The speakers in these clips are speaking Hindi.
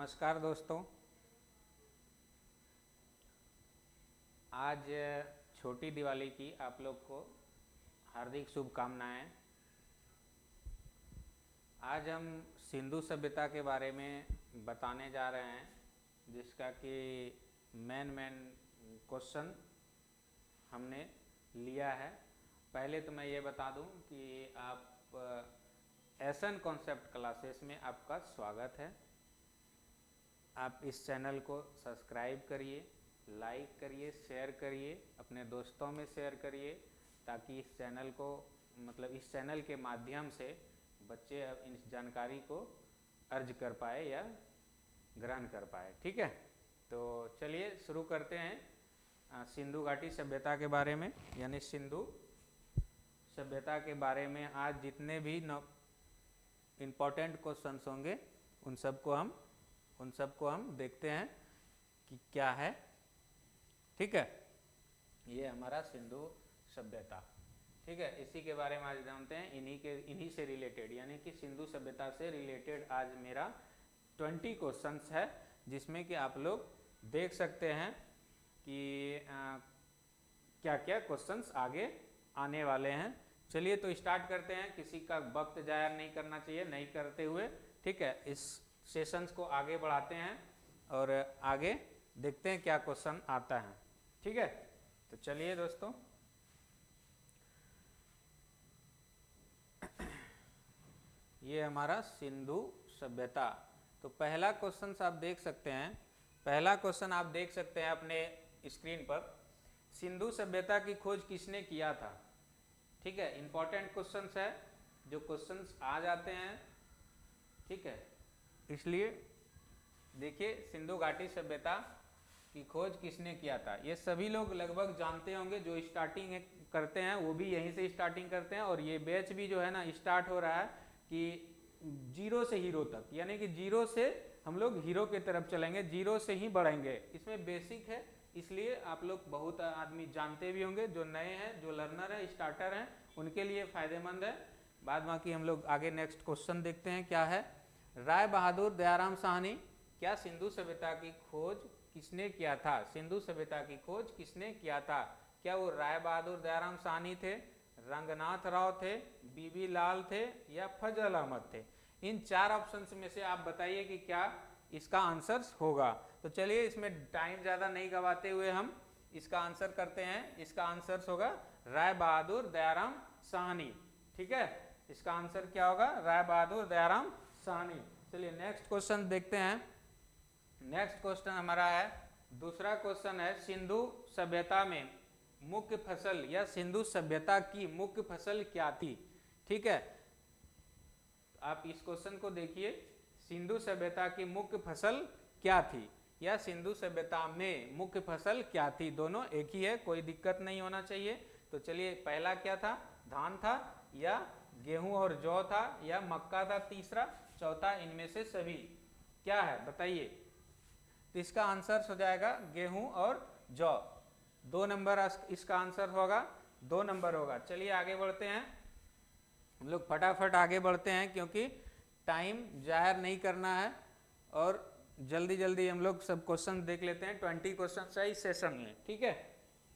नमस्कार दोस्तों। आज छोटी दिवाली की आप लोग को हार्दिक शुभकामनाएं। आज हम सिंधु सभ्यता के बारे में बताने जा रहे हैं, जिसका कि मेन क्वेश्चन हमने लिया है। पहले तो मैं ये बता दूं कि आप एसन कॉन्सेप्ट क्लासेस में आपका स्वागत है। आप इस चैनल को सब्सक्राइब करिए, लाइक करिए, शेयर करिए, अपने दोस्तों में शेयर करिए, ताकि इस चैनल को इस चैनल के माध्यम से बच्चे इस जानकारी को अर्ज कर पाए या ग्रहण कर पाए। ठीक है, तो चलिए शुरू करते हैं सिंधु घाटी सभ्यता के बारे में, यानी सिंधु सभ्यता के बारे में आज जितने भी इम्पोर्टेंट क्वेश्चंस होंगे उन सबको हम देखते हैं कि क्या है। ठीक है, ये हमारा सिंधु सभ्यता। ठीक है, इसी के बारे में आज जानते हैं। इन्हीं से रिलेटेड, यानी कि सिंधु सभ्यता से रिलेटेड आज मेरा 20 क्वेश्चंस है, जिसमें कि आप लोग देख सकते हैं कि क्या क्या क्वेश्चंस आगे आने वाले हैं। चलिए तो स्टार्ट करते हैं, किसी का वक्त जाया नहीं करना चाहिए, नहीं करते हुए। ठीक है, इस सेशंस को आगे बढ़ाते हैं और आगे देखते हैं क्या क्वेश्चन आता है। ठीक है, तो चलिए दोस्तों, ये हमारा सिंधु सभ्यता। तो पहला क्वेश्चन आप देख सकते हैं, पहला क्वेश्चन आप देख सकते हैं अपने स्क्रीन पर। सिंधु सभ्यता की खोज किसने किया था? ठीक है, इंपॉर्टेंट क्वेश्चंस है, जो क्वेश्चंस आ जाते हैं। ठीक है, इसलिए देखिए, सिंधु घाटी सभ्यता की खोज किसने किया था, ये सभी लोग लगभग जानते होंगे। जो स्टार्टिंग करते हैं वो भी यहीं से स्टार्टिंग करते हैं, और ये बैच भी जो है ना स्टार्ट हो रहा है कि जीरो से हीरो तक, यानी कि जीरो से हम लोग हीरो की तरफ चलेंगे, जीरो से ही बढ़ेंगे। इसमें बेसिक है, इसलिए आप लोग बहुत आदमी जानते भी होंगे। जो नए हैं, जो लर्नर है, स्टार्टर हैं, उनके लिए फायदेमंद है। बाद बाकी हम लोग आगे नेक्स्ट क्वेश्चन देखते हैं क्या है। राय बहादुर दयाराम साहनी, क्या सिंधु सभ्यता की खोज किसने किया था? सिंधु सभ्यता की खोज किसने किया था? क्या वो राय बहादुर दयाराम साहनी थे, रंगनाथ राव थे, बीबी लाल थे, या फजल अहमद थे? इन चार ऑप्शंस में से आप बताइए कि क्या इसका आंसर होगा। तो चलिए, इसमें टाइम ज़्यादा नहीं गवाते हुए हम इसका आंसर करते हैं। इसका आंसर होगा राय बहादुर दयाराम साहनी। ठीक है, इसका आंसर क्या होगा? राय बहादुर दयाराम साहनी। चलिए नेक्स्ट क्वेश्चन देखते हैं। नेक्स्ट क्वेश्चन हमारा है, दूसरा क्वेश्चन है, सिंधु सभ्यता में मुख्य फसल या सिंधु सभ्यता की मुख्य फसल क्या थी? ठीक है, आप इस क्वेश्चन को देखिए, सिंधु सभ्यता की मुख्य फसल क्या थी, या सिंधु सभ्यता में मुख्य फसल क्या थी? दोनों एक ही है, कोई दिक्कत नहीं होना चाहिए। तो चलिए, पहला क्या था? धान था, या गेहूं और जौ था, या मक्का था, तीसरा, चौथा, इनमें से सभी क्या है बताइए। तो इसका आंसर हो जाएगा गेहूं और जौ। 2 नंबर इसका आंसर होगा, 2 नंबर होगा। चलिए आगे बढ़ते हैं, हम लोग फटाफट आगे बढ़ते हैं, क्योंकि टाइम जाहिर नहीं करना है, और जल्दी जल्दी हम लोग सब क्वेश्चन देख लेते हैं। 20 क्वेश्चन है इस सेशन में। ठीक है,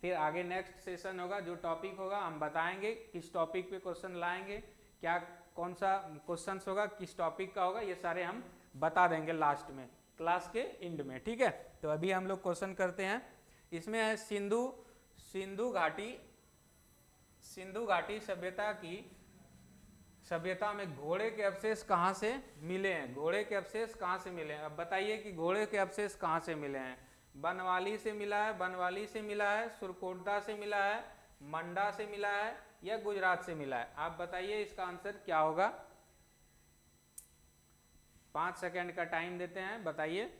फिर आगे नेक्स्ट सेशन होगा, जो टॉपिक होगा हम बताएंगे, किस टॉपिक पे क्वेश्चन लाएंगे, क्या कौन सा क्वेश्चन होगा, किस टॉपिक का होगा, ये सारे हम बता देंगे लास्ट में, क्लास के एंड में। ठीक है, तो अभी हम लोग क्वेश्चन करते हैं। इसमें है सिंधु घाटी सभ्यता में घोड़े के अवशेष कहाँ से मिले हैं? घोड़े के अवशेष कहाँ से मिले हैं? अब बताइए कि घोड़े के अवशेष कहाँ से मिले हैं। बनवाली से मिला है, बनवाली से मिला है, सुरकोटदा से मिला है, मंडा से मिला है, या गुजरात से मिला है? आप बताइए, इसका आंसर क्या होगा। 5 सेकंड का टाइम देते हैं, बताइए।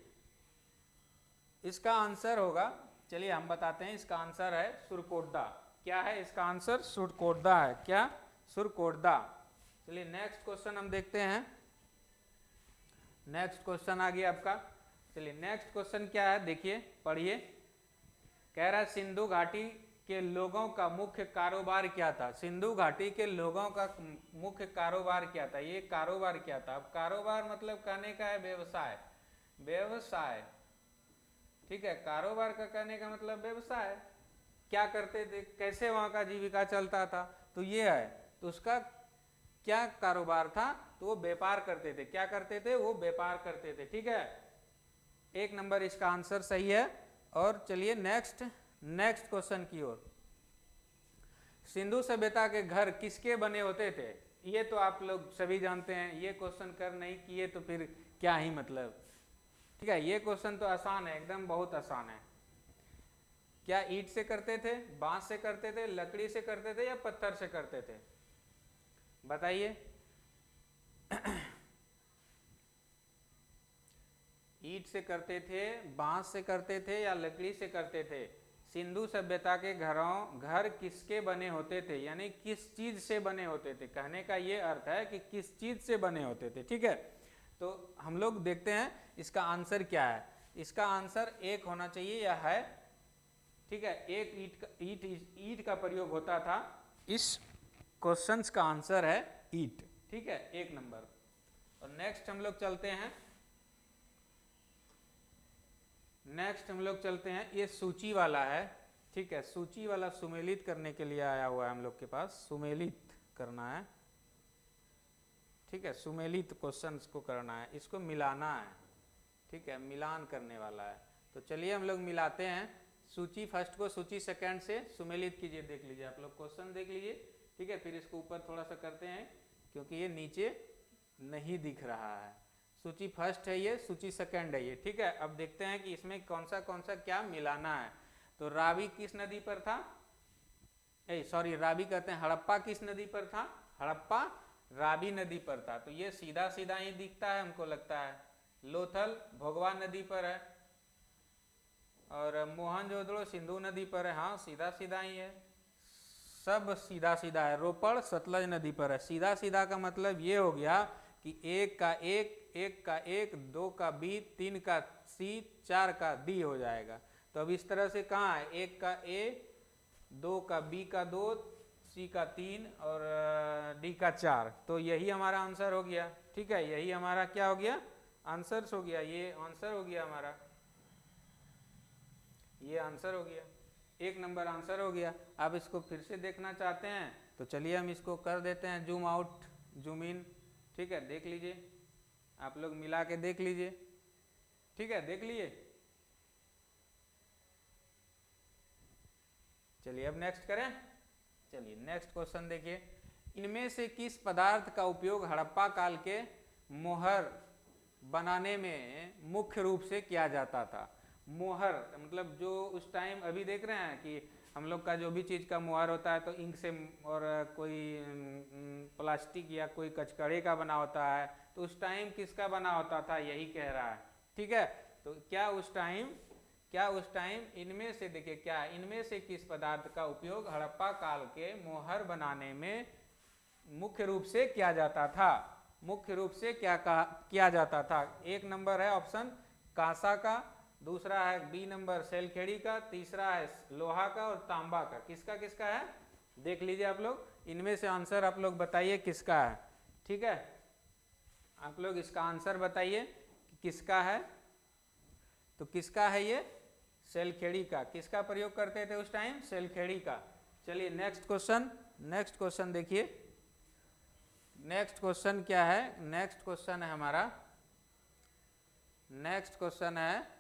इसका आंसर होगा, चलिए हम बताते हैं, इसका आंसर है सुरकोटदा। क्या है इसका आंसर? सुरकोटदा है। क्या? सुरकोटदा। चलिए नेक्स्ट क्वेश्चन हम देखते हैं। नेक्स्ट क्वेश्चन आ गया आपका। चलिए नेक्स्ट क्वेश्चन क्या है, देखिए, पढ़िए। कह रहा है, सिंधु घाटी के लोगों का मुख्य कारोबार क्या था? सिंधु घाटी के लोगों का मुख्य कारोबार क्या था? ये कारोबार क्या था? अब कारोबार मतलब कहने का है व्यवसाय। व्यवसाय। ठीक है, कारोबार का कहने का मतलब व्यवसाय, क्या करते थे, कैसे वहां का जीविका चलता था, तो ये है। तो उसका क्या कारोबार था, तो वो व्यापार करते थे। क्या करते थे, वो व्यापार करते थे। ठीक है, 1 नंबर इसका आंसर सही है। और चलिए नेक्स्ट क्वेश्चन की ओर। सिंधु सभ्यता के घर किसके बने होते थे, ये तो आप लोग सभी जानते हैं। ये क्वेश्चन कर नहीं किए तो फिर क्या ही मतलब। ठीक है, ये क्वेश्चन तो आसान है, एकदम बहुत आसान है। क्या ईंट से करते थे, बांस से करते थे, लकड़ी से करते थे, या पत्थर से करते थे, बताइए। ईंट से करते थे, बांस से करते थे, या लकड़ी से करते थे। सिंधु सभ्यता के घर किसके बने होते थे, यानी किस चीज से बने होते थे। कहने का ये अर्थ है कि किस चीज से बने होते थे। ठीक है, तो हम लोग देखते हैं इसका आंसर क्या है। इसका आंसर एक होना चाहिए, या है। ठीक है, एक ईंट का प्रयोग होता था। इस क्वेश्चन का आंसर है ईंट। ठीक है, 1 नंबर। और नेक्स्ट हम लोग चलते हैं, ये सूची वाला है। ठीक है, सूची वाला सुमेलित करने के लिए आया हुआ है हम लोग के पास, सुमेलित करना है। ठीक है, सुमेलित क्वेश्चंस को करना है, इसको मिलाना है। ठीक है, मिलान करने वाला है। तो चलिए हम लोग मिलाते हैं। सूची फर्स्ट को सूची सेकंड से सुमेलित कीजिए। देख लीजिए आप लोग, क्वेश्चन देख लीजिए। ठीक है, फिर इसको ऊपर थोड़ा सा करते हैं, क्योंकि ये नीचे नहीं दिख रहा है। सूची फर्स्ट है ये, सूची सेकंड है ये। ठीक है, अब देखते हैं कि इसमें कौन सा क्या मिलाना है। तो रावी किस नदी पर था, रावी कहते हैं, हड़प्पा किस नदी पर था, हड़प्पा रावी नदी पर था। तो ये सीधा सीधा ही दिखता है हमको लगता है। लोथल भोगवा नदी पर है, और मोहनजोदड़ो सिंधु नदी पर है। हाँ, सीधा सीधा ही है, सब सीधा सीधा है। रोपड़ सतलज नदी पर है। सीधा सीधा का मतलब ये हो गया कि 1 का 1, 2 का बी, 3 का सी, 4 का डी हो जाएगा। तो अब इस तरह से कहाँ है, 1 का ए, 2 का बी का 2, सी का 3 और डी का 4। तो यही हमारा आंसर हो गया। ठीक है, यही हमारा क्या हो गया, आंसर हो गया। ये आंसर हो गया हमारा, ये आंसर हो गया। 1 नंबर आंसर हो गया। अब इसको फिर से देखना चाहते हैं तो चलिए हम इसको कर देते हैं जूम आउट जूम इन। ठीक है, देख लीजिए आप लोग, मिला के देख लीजिए। ठीक है, देख लिए। चलिए अब नेक्स्ट करें। चलिए नेक्स्ट क्वेश्चन देखिए। इनमें से किस पदार्थ का उपयोग हड़प्पा काल के मोहर बनाने में मुख्य रूप से किया जाता था। मोहर मतलब जो उस टाइम, अभी देख रहे हैं कि हम लोग का जो भी चीज़ का मोहर होता है तो इंक से, और कोई प्लास्टिक या कोई कचकड़े का बना होता है। तो उस टाइम किसका बना होता था, यही कह रहा है। ठीक है, तो क्या उस टाइम इनमें से, देखिए क्या, इनमें से किस पदार्थ का उपयोग हड़प्पा काल के मोहर बनाने में मुख्य रूप से किया जाता था। मुख्य रूप से क्या किया जाता था। 1 नंबर है ऑप्शन कांसा का, दूसरा है बी नंबर सेलखेड़ी का, तीसरा है लोहा का, और तांबा का। किसका किसका है, देख लीजिए आप लोग। इनमें से आंसर आप लोग बताइए किसका है। ठीक है, आप लोग इसका आंसर बताइए कि किसका है। तो किसका है ये, सेलखेड़ी का। किसका प्रयोग करते थे उस टाइम, सेलखेड़ी का। चलिए नेक्स्ट क्वेश्चन देखिए। नेक्स्ट क्वेश्चन क्या है, नेक्स्ट क्वेश्चन है हमारा, नेक्स्ट क्वेश्चन है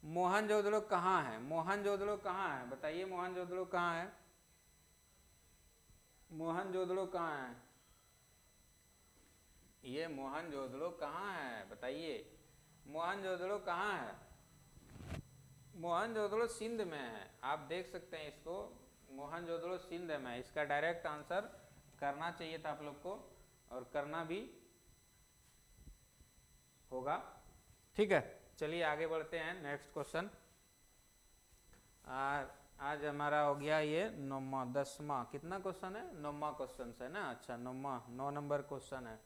मोहनजोदड़ो कहाँ है। मोहनजोदड़ो कहाँ है, बताइए मोहनजोदड़ो कहाँ है, मोहनजोदड़ो कहाँ है, ये मोहनजोदड़ो कहाँ है, बताइए मोहनजोदड़ो कहाँ है। मोहनजोदड़ो सिंध में है, आप देख सकते हैं इसको, मोहनजोदड़ो सिंध में। इसका डायरेक्ट आंसर करना चाहिए था आप लोग को, और करना भी होगा। ठीक है, चलिए आगे बढ़ते हैं। नेक्स्ट क्वेश्चन, आज हमारा हो गया ये 9वां 10वां, कितना क्वेश्चन है, 9वां क्वेश्चन है ना। अच्छा 9 नंबर क्वेश्चन है।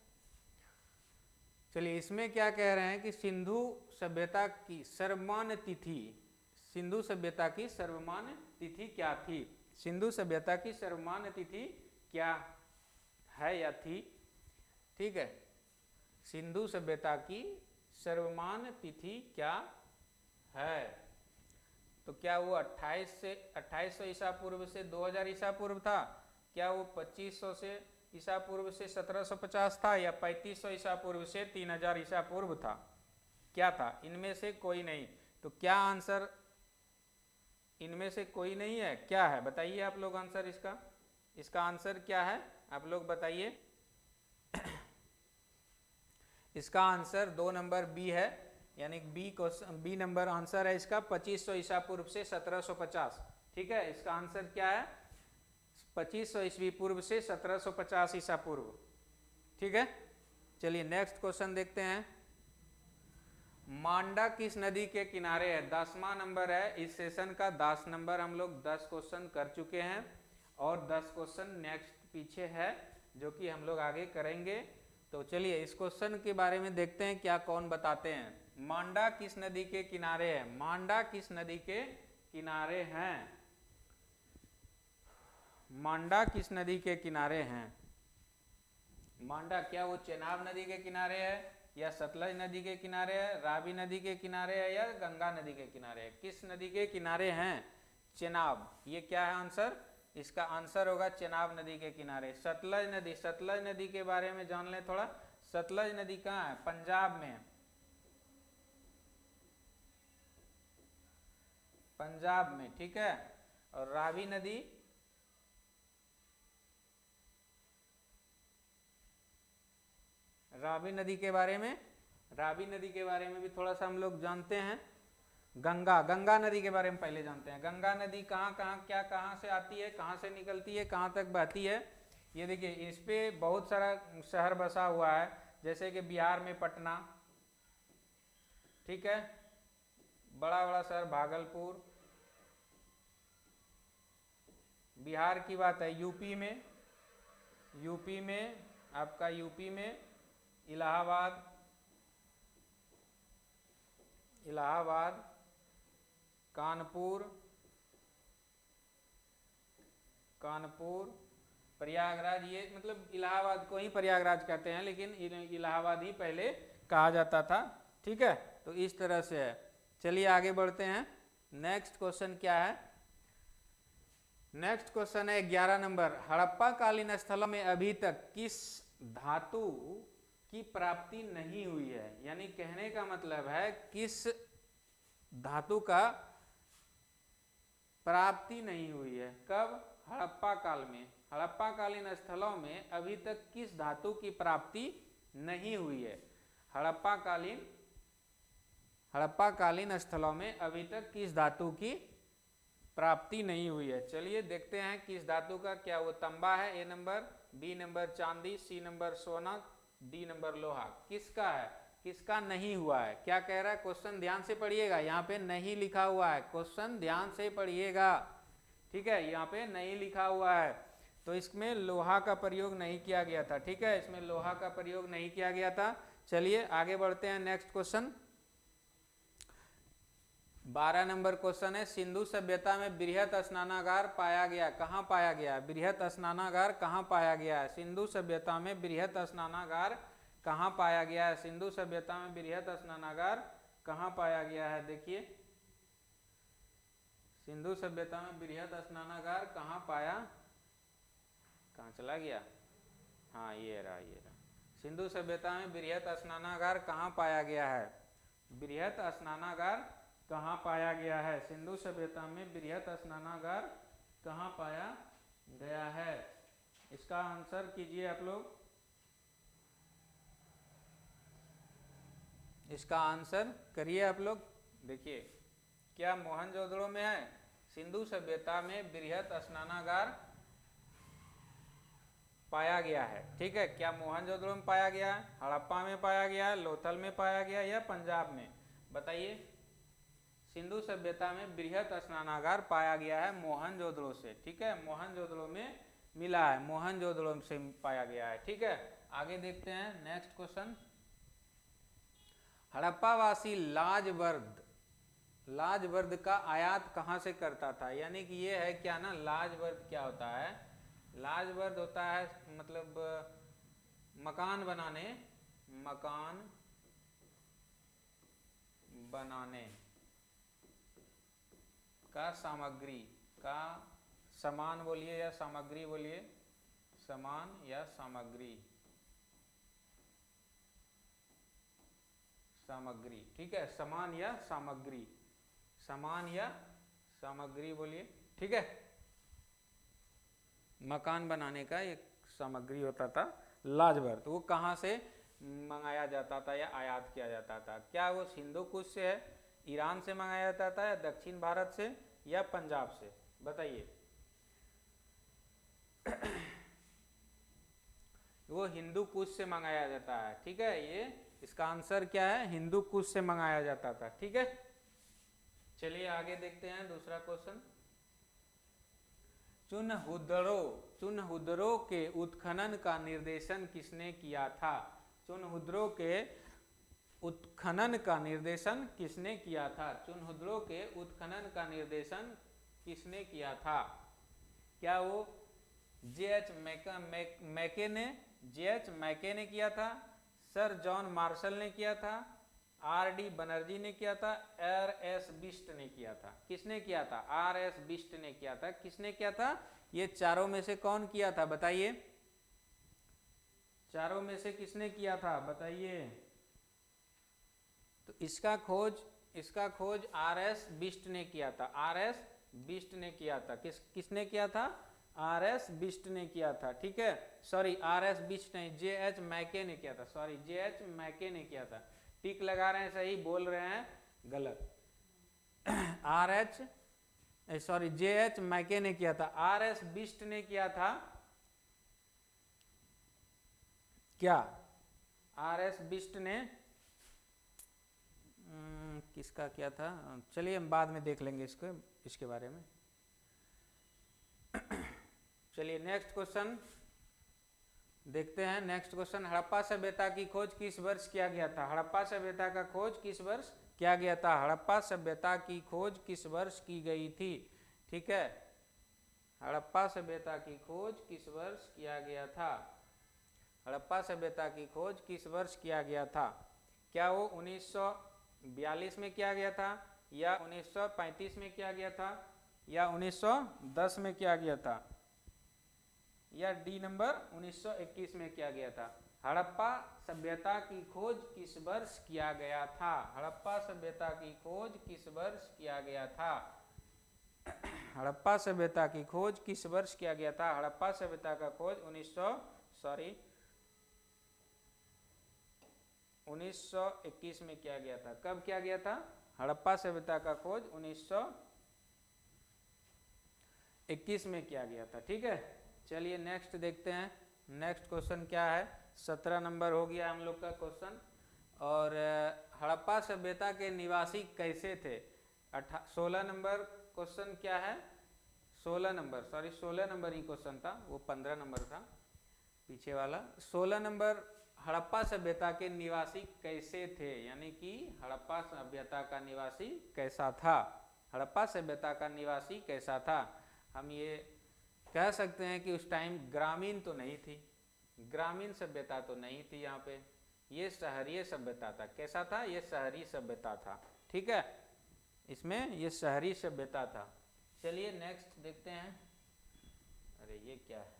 चलिए इसमें क्या कह रहे हैं कि सिंधु सभ्यता की सर्वमान्य तिथि, सिंधु सभ्यता की सर्वमान्य तिथि क्या थी। सिंधु सभ्यता की सर्वमान्य तिथि क्या है या थी। ठीक है, सिंधु सभ्यता की सर्वमान्य तिथि क्या है? तो क्या वो 2800 ईसा पूर्व से 2000 ईसा पूर्व था? क्या वो 2500 से ईसा पूर्व से 1750 था? या 3500 ईसा पूर्व से 3000 ईसा पूर्व था? क्या था? इनमें से कोई नहीं। तो क्या आंसर इनमें से कोई नहीं है? क्या है बताइए आप लोग आंसर इसका आंसर क्या है आप लोग बताइए। इसका आंसर 2 नंबर बी है, यानी बी नंबर आंसर है इसका, 2500 ईसा पूर्व से 1750। ठीक है, इसका आंसर क्या है? 2500 ईस्वी पूर्व से 1750 ईसा पूर्व। ठीक है, चलिए नेक्स्ट क्वेश्चन देखते हैं। मांडा किस नदी के किनारे है? 10वां नंबर है इस सेशन का। 10 नंबर हम लोग 10 क्वेश्चन कर चुके हैं और 10 क्वेश्चन नेक्स्ट पीछे है जो कि हम लोग आगे करेंगे। तो चलिए इस क्वेश्चन के बारे में देखते हैं क्या कौन बताते हैं। मांडा किस नदी के किनारे है? मांडा किस नदी के किनारे हैं? मांडा किस नदी के किनारे हैं? मांडा क्या वो चेनाब नदी के किनारे है, या सतलज नदी के किनारे है, रावी नदी के किनारे है, या गंगा नदी के किनारे है? किस नदी के किनारे हैं? चेनाब। ये क्या है आंसर? इसका आंसर होगा चेनाब नदी के किनारे। सतलज नदी के बारे में जान लें थोड़ा। सतलज नदी कहाँ है? पंजाब में। पंजाब में, ठीक है। और रावी नदी रावी नदी के बारे में भी थोड़ा सा हम लोग जानते हैं। गंगा नदी के बारे में पहले जानते हैं। गंगा नदी कहाँ से आती है, कहाँ से निकलती है, कहाँ तक बहती है? ये देखिए, इस पे बहुत सारा शहर बसा हुआ है, जैसे कि बिहार में पटना, ठीक है, बड़ा बड़ा शहर भागलपुर। बिहार की बात है, यूपी में आपका इलाहाबाद, कानपुर, प्रयागराज। ये मतलब इलाहाबाद को ही प्रयागराज कहते हैं, लेकिन इलाहाबाद ही पहले कहा जाता था। ठीक है, तो इस तरह से है। चलिए आगे बढ़ते हैं। नेक्स्ट क्वेश्चन क्या है? नेक्स्ट क्वेश्चन है 11 नंबर। हड़प्पा कालीन स्थलों में अभी तक किस धातु की प्राप्ति नहीं हुई है? यानी कहने का मतलब है किस धातु का प्राप्ति नहीं हुई है? कब? हड़प्पा काल में। हड़प्पा कालीन स्थलों में अभी तक किस धातु की प्राप्ति नहीं हुई है? हड़प्पा कालीन स्थलों में अभी तक किस धातु की प्राप्ति नहीं हुई है? चलिए देखते हैं किस धातु का। क्या वो तांबा है? ए नंबर, बी नंबर चांदी, सी नंबर सोना, डी नंबर लोहा। किसका है, किसका नहीं हुआ है? क्या कह रहा है क्वेश्चन? ध्यान से पढ़िएगा, यहाँ पे नहीं लिखा हुआ है। क्वेश्चन ध्यान से पढ़िएगा, ठीक है, यहाँ पे नहीं लिखा हुआ है। तो इसमें लोहा का प्रयोग नहीं किया गया था। ठीक है, इसमें लोहा का प्रयोग नहीं किया गया था। चलिए आगे बढ़ते हैं। नेक्स्ट क्वेश्चन 12 नंबर क्वेश्चन है। सिंधु सभ्यता में बृहत स्नानागार पाया गया। कहाँ पाया गया? बृहत स्नानागार कहाँ पाया गया है? सिंधु सभ्यता में बृहत स्नानागार कहाँ पाया गया है? सिंधु सभ्यता में बृहत स्नानागार कहाँ पाया गया है? देखिए, सिंधु सभ्यता में बृहत स्नानागार कहाँ चला गया? हाँ, ये रहा। सिंधु सभ्यता में बृहत स्नानागार कहाँ पाया गया है? बृहत स्नानागार कहाँ पाया गया है? सिंधु सभ्यता में बृहत स्नानागार कहाँ पाया गया है? इसका आंसर कीजिए आप लोग। इसका आंसर करिए आप लोग। देखिए, क्या मोहनजोदड़ो में है? सिंधु सभ्यता में बृहत स्नानागार पाया गया है। ठीक है, क्या मोहनजोदड़ो में पाया गया है, हड़प्पा में पाया गया है, लोथल में पाया गया या पंजाब में? बताइए। सिंधु सभ्यता में बृहत स्नानागार पाया गया है मोहनजोदड़ो से। ठीक है, मोहनजोदड़ो में मिला है, मोहनजोदड़ो से पाया गया है। ठीक है, आगे देखते हैं। नेक्स्ट क्वेश्चन, हड़प्पावासी लाजवर्द का आयात कहाँ से करता था? यानी कि ये है क्या ना, लाजवर्द क्या होता है? लाजवर्द होता है मतलब मकान बनाने का सामग्री का, सामान बोलिए या सामग्री बोलिए, सामान या सामग्री, सामग्री, ठीक है, सामान या सामग्री, सामान या सामग्री बोलिए, ठीक है। मकान बनाने का एक सामग्री होता था लाजवर, तो वो कहाँ से मंगाया जाता था या आयात किया जाता था? क्या वो हिंदू कुश से है, ईरान से मंगाया जाता था, या दक्षिण भारत से, या पंजाब से? बताइए। वो हिंदू कुश से मंगाया जाता है, ठीक है। ये इसका आंसर क्या है? हिंदू कुश से मंगाया जाता था, ठीक है। चलिए आगे देखते हैं दूसरा क्वेश्चन। चुनहुदरों के उत्खनन का निर्देशन किसने किया था? चुनहुदरों के उत्खनन का निर्देशन किसने किया था? चुनहुदरों के उत्खनन का निर्देशन किसने किया था? क्या वो J.H. मैके ने, J.H. मैके ने किया था, सर जॉन मार्शल ने किया था, R.D. बनर्जी ने किया था, R.S. बिस्ट ने किया था? किसने किया था? R.S. बिस्ट ने किया था। किसने किया था? ये चारों में से कौन किया था? बताइए, चारों में से किसने किया था? बताइए। तो इसका खोज R.S. बिस्ट ने किया था, R.S. बिस्ट ने किया था। किसने किया था? R.S. बिस्ट ने किया था, ठीक है। Sorry, R.S. बिस्ट नहीं, J.H. मैके ने किया था, सॉरी, J.H. मैके ने किया था। टिक लगा रहे हैं सही, बोल रहे हैं गलत। J.H. मैके ने किया था। R.S. बिस्ट ने किया था क्या? R.S. बिस्ट ने किसका किया था? चलिए हम बाद में देख लेंगे इसके बारे में। चलिए नेक्स्ट क्वेश्चन देखते हैं। नेक्स्ट क्वेश्चन, हड़प्पा सभ्यता की खोज किस वर्ष किया गया था? हड़प्पा सभ्यता का खोज किस वर्ष किया गया था? हड़प्पा सभ्यता की खोज किस वर्ष की गई थी? ठीक है, हड़प्पा सभ्यता की खोज किस वर्ष किया गया था? हड़प्पा सभ्यता की खोज किस वर्ष किया गया था? क्या वो 1942 में किया गया था, या 1935 में किया गया था, या 1910 में किया गया था, या डी नंबर 1921 में किया गया था? हड़प्पा सभ्यता की खोज किस वर्ष किया गया था? हड़प्पा सभ्यता की खोज किस वर्ष किया गया था? हड़प्पा सभ्यता की खोज किस वर्ष किया गया था? हड़प्पा सभ्यता का खोज 1921 में किया गया था। कब किया गया था? हड़प्पा सभ्यता का खोज 1921 में किया गया था, ठीक है। चलिए नेक्स्ट देखते हैं। नेक्स्ट क्वेश्चन क्या है? 17 नंबर हो गया हम लोग का क्वेश्चन। और हड़प्पा सभ्यता के निवासी कैसे थे? 16 नंबर क्वेश्चन क्या है? 16 नंबर ही क्वेश्चन था, वो 15 नंबर था पीछे वाला। 16 नंबर, हड़प्पा सभ्यता के निवासी कैसे थे, यानी कि हड़प्पा सभ्यता का निवासी कैसा था? हड़प्पा सभ्यता का निवासी कैसा था? हम ये कह सकते हैं कि उस टाइम ग्रामीण तो नहीं थी, ग्रामीण सभ्यता तो नहीं थी यहाँ पे, ये शहरीय सभ्यता था। कैसा था? ये शहरी सभ्यता था, ठीक है, इसमें ये शहरी सभ्यता था। चलिए नेक्स्ट देखते हैं। अरे ये क्या है?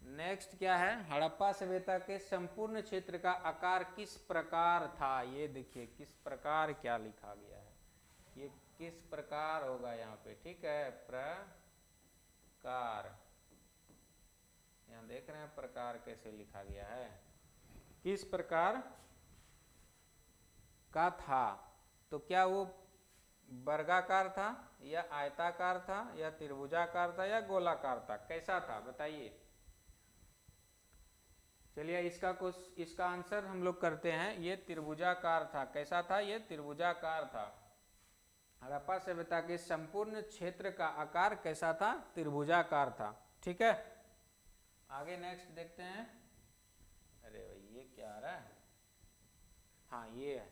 नेक्स्ट क्या है? हड़प्पा सभ्यता के संपूर्ण क्षेत्र का आकार किस प्रकार था? ये देखिए किस प्रकार क्या लिखा गया है, ये किस प्रकार होगा यहाँ पे, ठीक है, प्रकार। यहाँ देख रहे हैं प्रकार कैसे लिखा गया है, किस प्रकार का था? तो क्या वो वर्गाकार था, या आयताकार था, या त्रिभुजाकार था, या गोलाकार था? कैसा था बताइए। चलिए इसका आंसर हम लोग करते हैं। ये त्रिभुजाकार था। कैसा था? ये त्रिभुजाकार था। हड़प्पा सभ्यता के संपूर्ण क्षेत्र का आकार कैसा था? त्रिभुजाकार था, ठीक है। आगे नेक्स्ट देखते हैं। अरे भाई ये क्या आ रहा है? हाँ ये है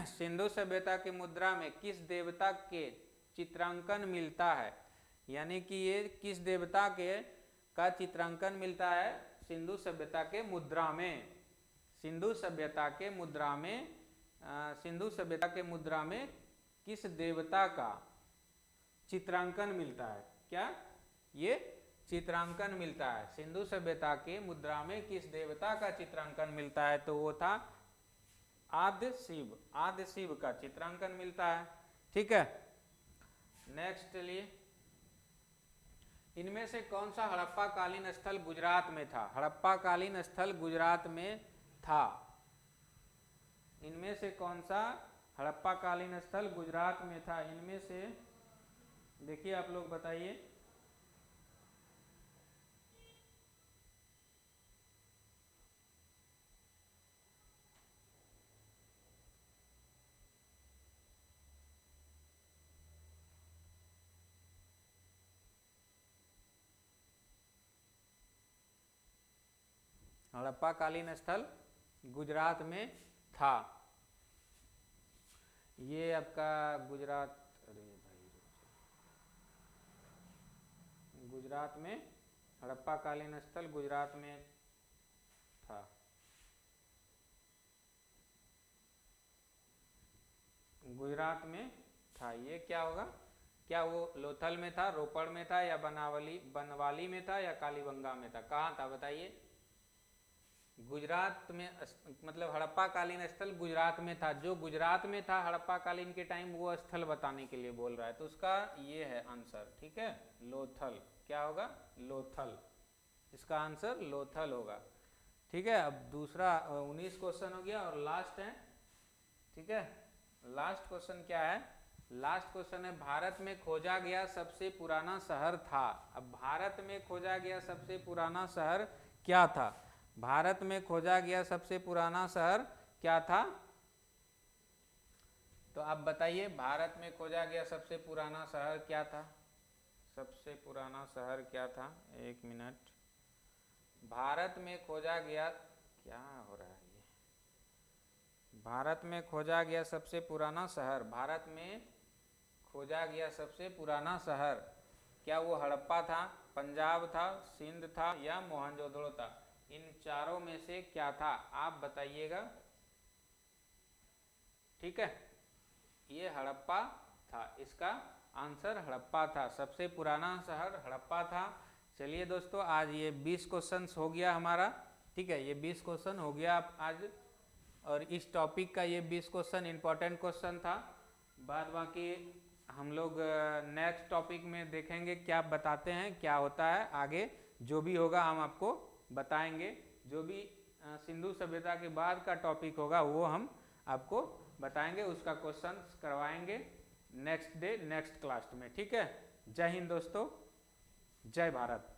सिंधु सभ्यता की मुद्रा में किस देवता के चित्रांकन मिलता है? यानी कि ये किस देवता का चित्रांकन मिलता है सिंधु सभ्यता के मुद्रा में? सिंधु सभ्यता के मुद्रा में सिंधु सभ्यता के मुद्रा में किस देवता का चित्रांकन मिलता है? क्या ये चित्रांकन मिलता है? सिंधु सभ्यता के मुद्रा में किस देवता का चित्रांकन मिलता है? तो वो था आद्य शिव। आद्य शिव का चित्रांकन मिलता है। ठीक है, नेक्स्ट चलिए, इनमें से कौन सा हड़प्पा कालीन स्थल गुजरात में था? हड़प्पा कालीन स्थल गुजरात में था। इनमें से कौन सा हड़प्पा कालीन स्थल गुजरात में था? इनमें से देखिए, आप लोग बताइए। हड़प्पा कालीन स्थल गुजरात में था। ये आपका गुजरात, अरे भाई, गुजरात में हड़प्पा कालीन स्थल गुजरात में था। गुजरात में था। ये क्या होगा? क्या वो लोथल में था, रोपड़ में था, या बनवाली में था, या कालीबंगा में था? कहाँ था बताइए? गुजरात में, मतलब हड़प्पा कालीन स्थल गुजरात में था। जो गुजरात में था हड़प्पा कालीन के टाइम, वो स्थल बताने के लिए बोल रहा है, तो उसका ये है आंसर। ठीक है, लोथल। क्या होगा? लोथल। इसका आंसर लोथल होगा। ठीक है, अब दूसरा 19 क्वेश्चन हो गया और लास्ट है। ठीक है, लास्ट क्वेश्चन क्या है? लास्ट क्वेश्चन है, भारत में खोजा गया सबसे पुराना शहर था। अब भारत में खोजा गया सबसे पुराना शहर क्या था? भारत में खोजा गया सबसे पुराना शहर क्या था? तो आप बताइए, भारत में खोजा गया सबसे पुराना शहर क्या था? सबसे पुराना शहर क्या था? एक मिनट। भारत में खोजा गया, क्या हो रहा है ये? भारत में खोजा गया सबसे पुराना शहर, भारत में खोजा गया सबसे पुराना शहर, क्या वो हड़प्पा था, पंजाब था, सिंध था, या मोहनजोदड़ो था? इन चारों में से क्या था? आप बताइएगा। ठीक है, ये हड़प्पा था। इसका आंसर हड़प्पा था। सबसे पुराना शहर हड़प्पा था। चलिए दोस्तों, आज ये 20 क्वेश्चन हो गया हमारा। ठीक है, ये 20 क्वेश्चन हो गया आज, और इस टॉपिक का ये 20 क्वेश्चन इंपॉर्टेंट क्वेश्चन था। बाद बाकी हम लोग नेक्स्ट टॉपिक में देखेंगे क्या बताते हैं, क्या होता है आगे। जो भी होगा हम आपको बताएंगे। जो भी सिंधु सभ्यता के बाद का टॉपिक होगा वो हम आपको बताएंगे, उसका क्वेश्चन करवाएंगे नेक्स्ट डे नेक्स्ट क्लास में। ठीक है, जय हिंद दोस्तों, जय भारत।